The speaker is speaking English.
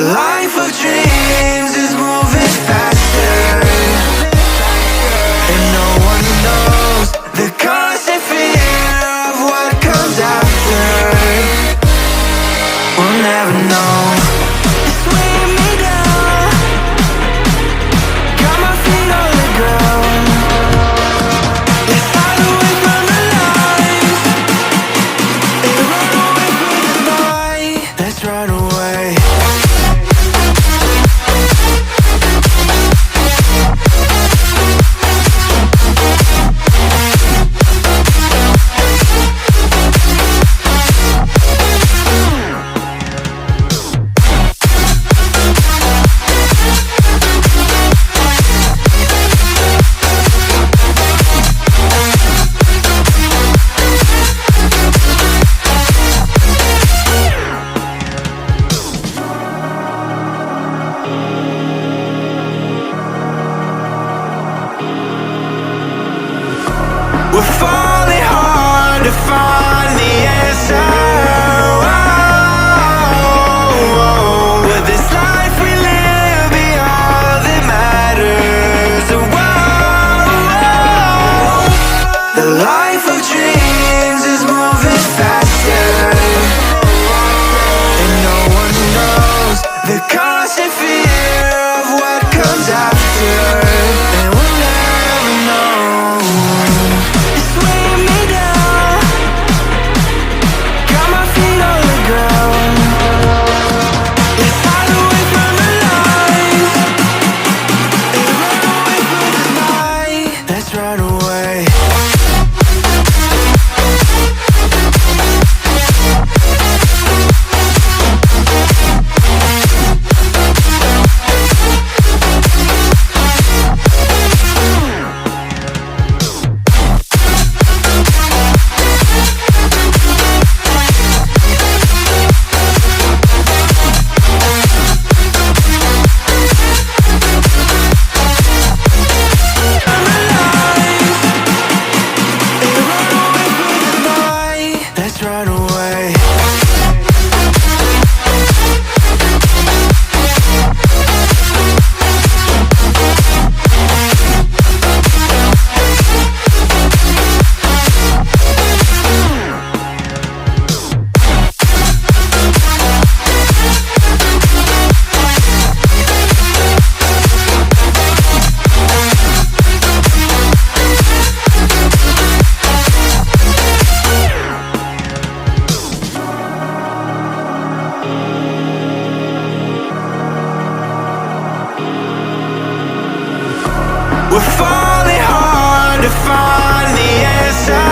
life of dreams is moving faster, and no one knows the constant fear of what comes after. We'll never know. It's weighing me down, got my feet on the ground. Let's hide away from the lights and run away from the night. Let's run away. We're falling hard to find the answer. Oh, with this life we live, be all that matters. The life of dreams is moving faster, and no one knows the constant fear of what comes after. And we'll never know. It's weighing me down, got my feet on the ground. Let's hide away from the lights and run away from the night. Let's run away. Let's run away. We're falling hard to find the answer.